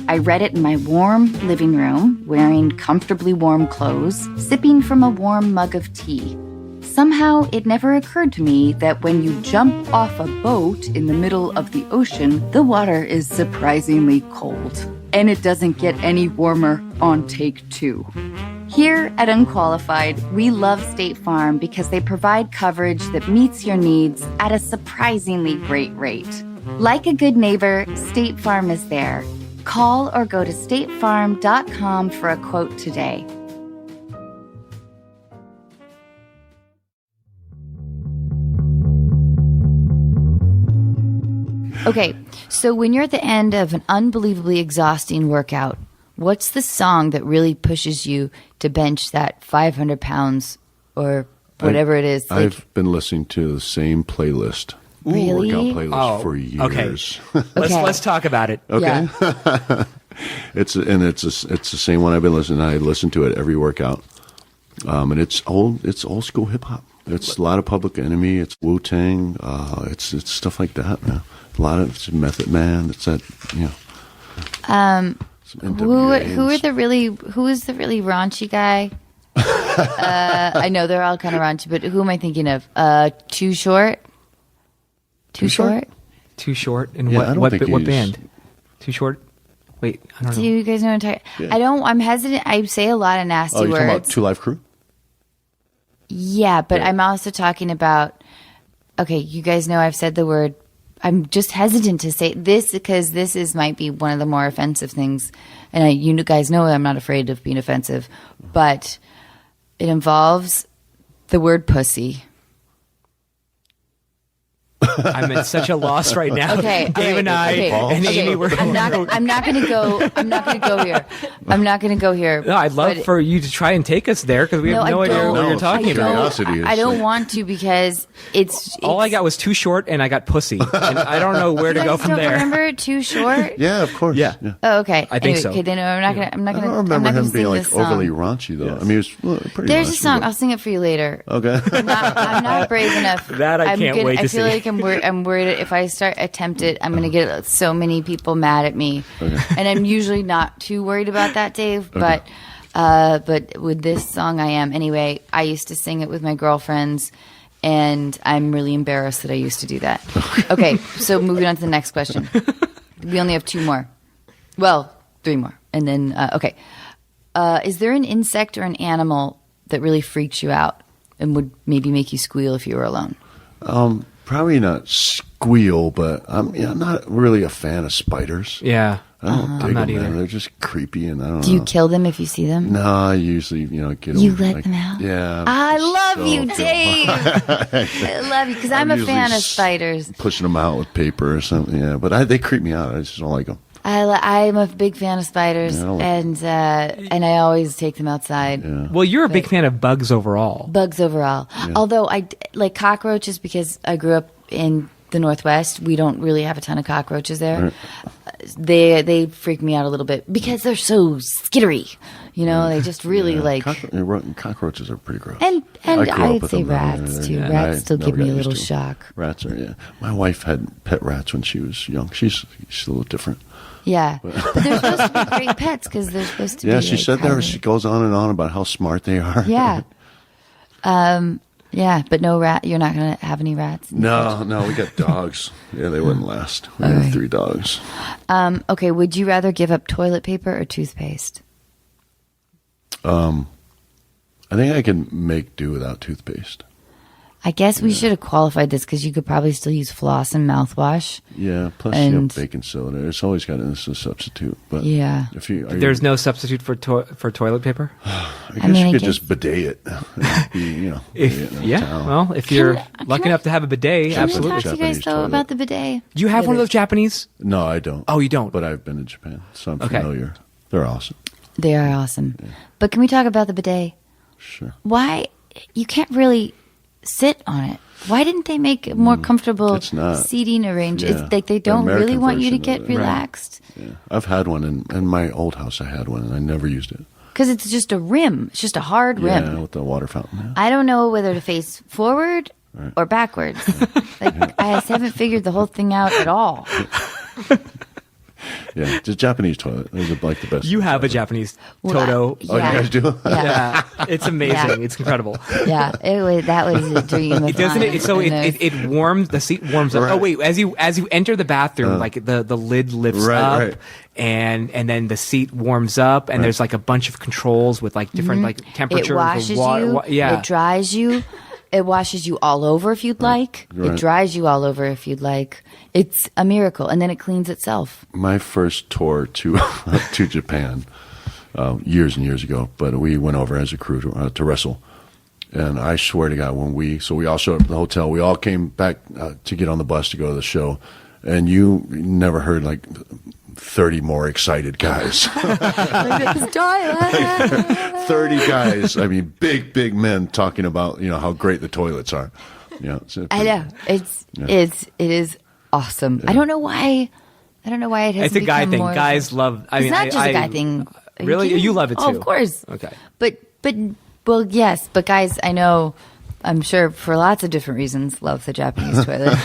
I read it in my warm living room, wearing comfortably warm clothes, sipping from a warm mug of tea. Somehow, it never occurred to me that when you jump off a boat in the middle of the ocean, the water is surprisingly cold. And it doesn't get any warmer on take 2. Here at Unqualified, we love State Farm because they provide coverage that meets your needs at a surprisingly great rate. Like a good neighbor, State Farm is there. Call or go to statefarm.com for a quote today. Okay, so when you're at the end of an unbelievably exhausting workout, what's the song that really pushes you to bench that 500 pounds or whatever it is? I've been listening to the same playlist. Really? Workout playlist for years. Okay. Let's talk about it. Okay. Yeah. It's the same one I've been listening to. I listen to it every workout. And it's old school hip hop. It's a lot of Public Enemy, it's Wu-Tang, it's stuff like that, man. A lot of it's Method Man. It's that, you know. Who is the really raunchy guy? I know they're all kind of raunchy, but who am I thinking of? Too Short. Too Short. Too Short. And Yeah, what band? Too Short. Wait, I don't know. Do you guys know what I'm talking? Yeah. I'm hesitant. I say a lot of nasty you're words. talking about Two Live Crew? Yeah, but Yeah. I'm also talking about. Okay, you guys know I've said the word. I'm just hesitant to say this because might be one of the more offensive things. And you guys know I'm not afraid of being offensive, but it involves the word pussy. I'm at such a loss right now. Okay, Dave and I and Amy were. I'm not going to go. I'm not going to go here. I'm not going to go here. No, I'd love for you to try and take us there because we have no idea what you're talking about. I don't want to because it's all I got was Too Short and I got Pussy, and I don't know where to go from there. Remember Too Short? Yeah, of course. Yeah. Oh, okay. I think so. Okay, then I'm not going to. I don't remember him being like overly raunchy though. Yes. I mean, he was pretty. There's raunchy, a song. but- I'll sing it for you later. Okay. I'm not brave enough. That I can't wait to see. I feel like I'm worried if I attempt it, I'm going to get so many people mad at me. Okay. And I'm usually not too worried about that, Dave. But But with this song, I am. Anyway, I used to sing it with my girlfriends, and I'm really embarrassed that I used to do that. Okay, so moving on to the next question. We only have 2 more. Well, 3 more. And then, okay. Is there an insect or an animal that really freaks you out and would maybe make you squeal if you were alone? Probably not squeal, but I'm not really a fan of spiders. Yeah. I don't dig not them, either. man. They're just creepy, and I don't know. Do you kill them if you see them? No, I usually, get them. You let them out? Yeah. I love so you, cool. Dave. I love you, because I'm a usually fan of spiders. Pushing them out with paper or something, yeah. But they creep me out. I just don't like them. I'm a big fan of spiders, Yeah, and I always take them outside. Yeah. Well, you're a big fan of bugs overall. Bugs overall. Yeah. Although I like cockroaches because I grew up in the Northwest. We don't really have a ton of cockroaches there. Right. They freak me out a little bit because they're so skittery. They just really Cockroaches are pretty gross. And I grew up I'd with say them. rats too. Yeah, Rats I still never give me got a used little to them. shock. Rats are, yeah. My wife had pet rats when she was young. She's a little different. Yeah, but they're supposed to be great pets because they're supposed to be. Yeah, she like, said there. highly- She goes on and on about how smart they are. Yeah. Yeah, but no rat. You're not going to have any rats? No, we got dogs. Yeah, they wouldn't last. We have 3 dogs. Okay, would you rather give up toilet paper or toothpaste? I think I can make do without toothpaste. I guess we should have qualified this because you could probably still use floss and mouthwash. Yeah, plus baking soda. It's always got a substitute. But Yeah. There's no substitute for toilet paper? I guess you could just bidet it. If you're lucky enough to have a bidet, Can absolutely. we talk to you guys, Japanese though, toilet. about the bidet? Do you have one of those Japanese? No, I don't. Oh, you don't? But I've been to Japan, so I'm Okay. familiar. They're awesome. They are awesome. Yeah. But can we talk about the bidet? Sure. Why? You can't really sit on it. Why didn't they make a more comfortable seating arrangement? Yeah. It's like they don't really want you to get version of it. relaxed. Yeah. I've had one in my old house. I had one, and I never used it. Because it's just a rim. It's just a hard rim. Yeah, with the water fountain. Yeah. I don't know whether to face forward or backwards. I haven't figured the whole thing out at all. Yeah, the Japanese toilet. Those are like the best. You have a Japanese Toto. Oh, you guys do? Yeah, it's amazing. Yeah. It's incredible. Yeah, that was a dream of Doesn't mine. it? So it warms. The seat warms up. Right. Oh wait, as you enter the bathroom, like the lid lifts up, right. and then the seat warms up, and there's like a bunch of controls with like different like temperatures. It washes you. Yeah. It dries you. It washes you all over if you'd like. Right. It dries you all over if you'd like. It's a miracle, and then it cleans itself. My first tour to Japan years and years ago, but we went over as a crew to wrestle. And I swear to God, we all showed up at the hotel. We all came back to get on the bus to go to the show, and you never heard like 30 more excited guys. 30 guys. I mean, big men talking about how great the toilets are. I know it is awesome. Yeah. I don't know why it has. It's a guy thing. Guys love. It's not just a guy thing. Really, you love it too. Oh, of course. Okay. But yes. But guys, I know. I'm sure for lots of different reasons, love the Japanese toilet.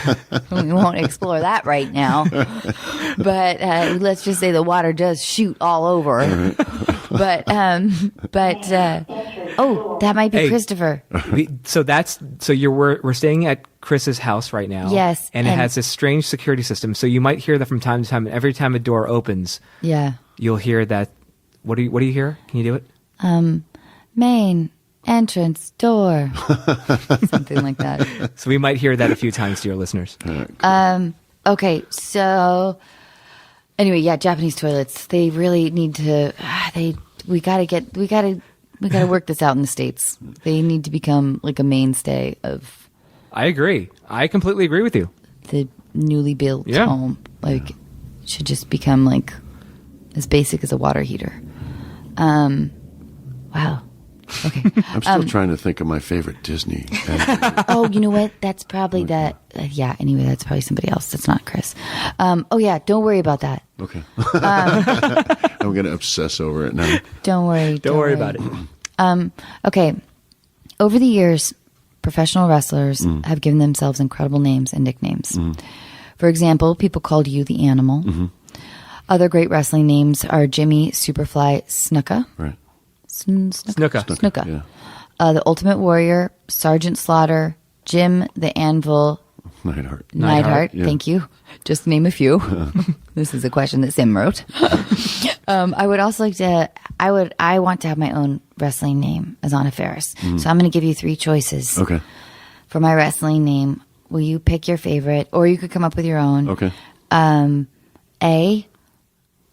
We won't explore that right now. But let's just say the water does shoot all over. But that might be Christopher. So we're staying at Chris's house right now. Yes, and it has this strange security system. So you might hear that from time to time. Every time a door opens, you'll hear that. What do you hear? Can you do it? Main entrance door, something like that. So we might hear that a few times to your listeners. Okay, so anyway, Japanese toilets. They really need to. We gotta work this out in the States. They need to become like a mainstay of. I agree. I completely agree with you. The newly built home, should just become like as basic as a water heater. Wow. Okay. I'm still trying to think of my favorite Disney. Oh, you know what? That's probably that. Anyway, that's probably somebody else. That's not Chris. Don't worry about that. Okay. I'm going to obsess over it now. Don't worry. Don't worry about it. Okay. Over the years, professional wrestlers have given themselves incredible names and nicknames. For example, people called you the Animal. Other great wrestling names are Jimmy Superfly Snuka. Right. Snuka. Yeah. The Ultimate Warrior, Sergeant Slaughter, Jim the Anvil, Neidhart. Yeah. Thank you. Just name a few. This is a question that Sim wrote. I would also like to. I want to have my own wrestling name as Anna Faris. So I'm going to give you 3 choices. Okay. For my wrestling name, will you pick your favorite, or you could come up with your own? Okay. A,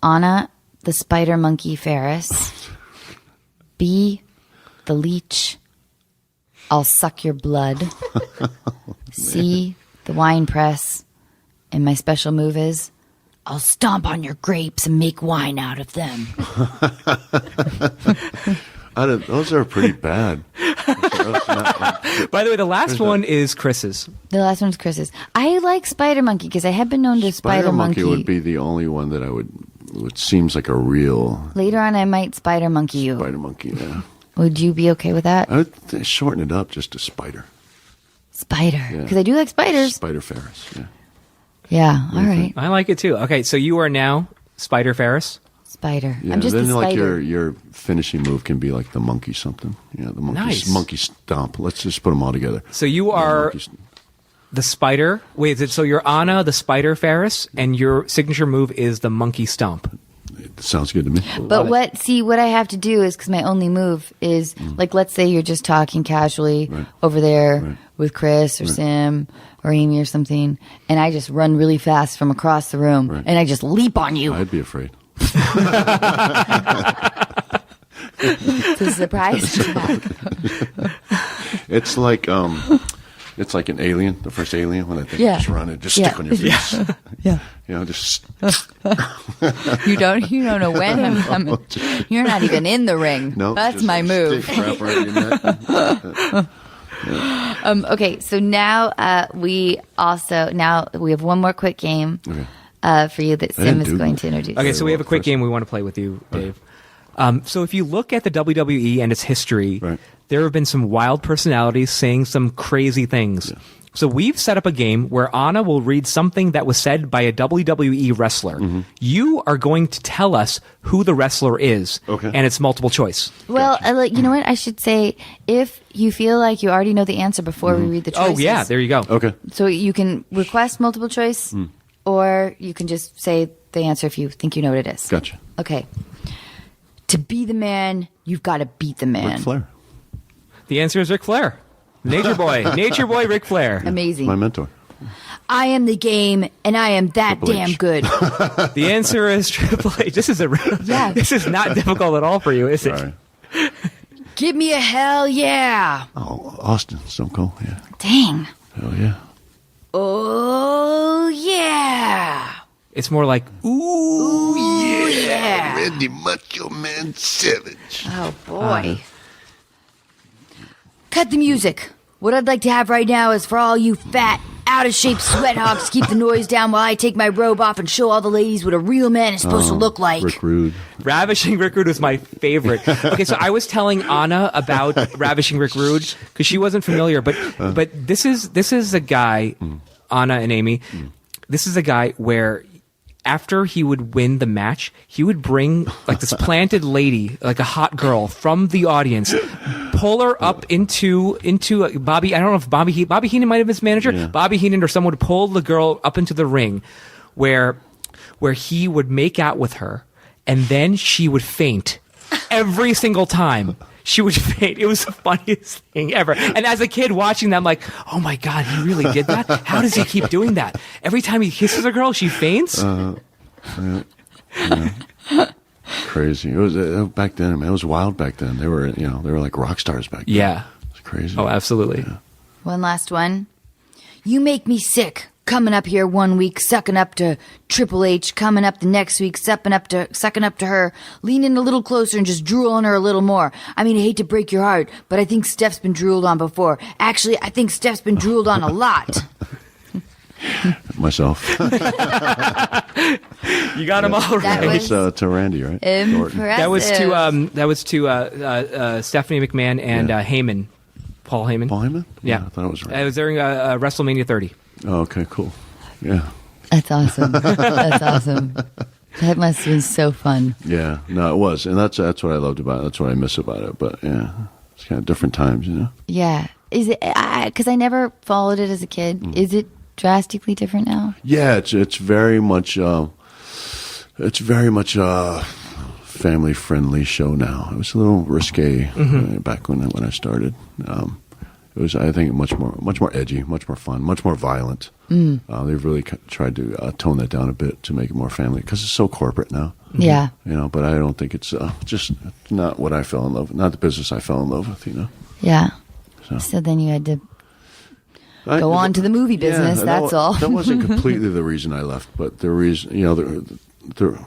Anna the Spider Monkey Faris. B, the Leech. I'll suck your blood. C, the Wine Press. And my special move is, I'll stomp on your grapes and make wine out of them. Those are pretty bad. By the way, the last one is Chris's. The last one's Chris's. I like Spider Monkey because I have been known to Spider Monkey. Would be the only one that I would. It seems like a real. Later on, I might Spider Monkey you. Spider Monkey, yeah. Would you be okay with that? I would shorten it up just to Spider. Spider, because I do like spiders. Spider Faris, yeah. Yeah, all right. I like it too. Okay, so you are now Spider Faris. Spider. Yeah, I'm just then the like spider. your finishing move can be like the monkey something. Yeah, the monkey stomp. Let's just put them all together. So you are the spider. Wait, so you're Anna the Spider Faris, and your signature move is the monkey stomp. It sounds good to me. But what I have to do is, because my only move is, like, let's say you're just talking casually over there with Chris or Sim or Amy or something, and I just run really fast from across the room, and I just leap on you. I'd be afraid. It's a surprise attack. It's like an alien, the first alien, when I think just run and just stick on your face. Yeah. You know, just You don't know when I'm coming. You're not even in the ring. no. That's my move. Crap right in your neck. Okay, so now we have one more quick game for you that Sim is going to introduce. Okay, so we have a quick game we want to play with you, Dave. So if you look at the WWE and its history, there have been some wild personalities saying some crazy things. Yeah. So we've set up a game where Anna will read something that was said by a WWE wrestler. You are going to tell us who the wrestler is, and it's multiple choice. Well, you know what? I should say, if you feel like you already know the answer before we read the choices. Oh, yeah, there you go. Okay. So you can request multiple choice, or you can just say the answer if you think you know what it is. Gotcha. Okay. To be the man, you've got to beat the man. Ric Flair. The answer is Ric Flair. Nature Boy. Nature Boy Ric Flair. Amazing. My mentor. I am the game, and I am that damn good. The answer is Triple H. This is this is not difficult at all for you, is it? Sorry. Give me a hell yeah. Oh, Austin, Stone Cold, yeah. Dang. Hell yeah. Oh yeah. It's more like, ooh yeah. Randy Macho Man Savage. Oh boy. Cut the music. What I'd like to have right now is for all you fat, out-of-shape sweat hogs, keep the noise down while I take my robe off and show all the ladies what a real man is supposed to look like. Rick Rude. Ravishing Rick Rude was my favorite. Okay, so I was telling Anna about Ravishing Rick Rude because she wasn't familiar, but this is a guy, Anna and Amy, this is a guy where after he would win the match, he would bring like this planted lady, like a hot girl from the audience, pull her up into Bobby. I don't know if Bobby Heenan might have been his manager. Yeah. Bobby Heenan or someone would pull the girl up into the ring, where he would make out with her, and then she would faint every single time. She would faint. It was the funniest thing ever. And as a kid watching that, I'm like, oh my God, he really did that? How does he keep doing that? Every time he kisses a girl, she faints? Crazy. It was back then. Man, it was wild back then. They were like rock stars back then. Yeah. It's crazy. Oh, absolutely. Yeah. One last one. You make me sick. Coming up here 1 week, sucking up to Triple H. Coming up the next week, sucking up to her. Lean in a little closer and just drool on her a little more. I mean, I hate to break your heart, but I think Steph's been drooled on before. Actually, I think Steph's been drooled on a lot. Myself. You got them all right. That was to Randy, right? Impressive. That was to Stephanie McMahon and Heyman. Paul Heyman. Paul Heyman? Yeah. I thought it was right. It was during WrestleMania 30. Oh, okay, cool. Yeah. That's awesome. That's awesome. That must have been so fun. Yeah, no, it was, and that's what I loved about it. That's what I miss about it. But yeah, it's kind of different times, you know. Yeah, is it? Because I never followed it as a kid. Is it drastically different now? Yeah, it's very much family friendly show now. It was a little risque back when I started. It was, I think, much more edgy, much more fun, much more violent. They've really tried to tone that down a bit to make it more family because it's so corporate now. Yeah, you know. But I don't think it's just not what I fell in love with, not the business I fell in love with. You know. Yeah. So then you had to go on to the movie business. Yeah, that's all. That wasn't completely the reason I left, but the reason, you know, the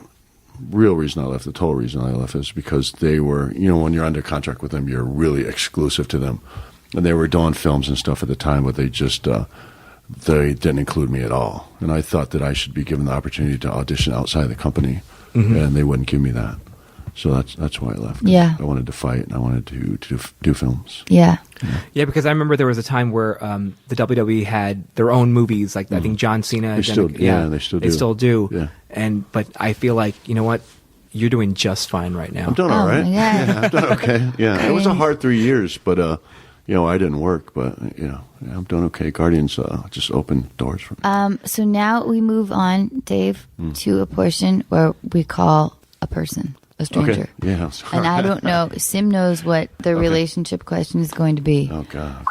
real reason I left, the total reason I left, is because they were, you know, when you're under contract with them, you're really exclusive to them. And they were doing films and stuff at the time, but they just they didn't include me at all. And I thought that I should be given the opportunity to audition outside the company, and they wouldn't give me that. So that's why I left. Yeah, I wanted to fight, and I wanted to do films. Yeah. Yeah, because I remember there was a time where the WWE had their own movies, like I think John Cena. They still do. They still do. Yeah. But I feel like, you know what, you're doing just fine right now. I'm doing all right. Yeah. I'm doing okay. Yeah, it was a hard 3 years, but you know, I didn't work, but you know, I'm doing okay. Guardians just opened doors for me. So now we move on, Dave, to a portion where we call a person a stranger. Okay. Yeah. And I don't know. Sim knows what the relationship question is going to be. Oh God.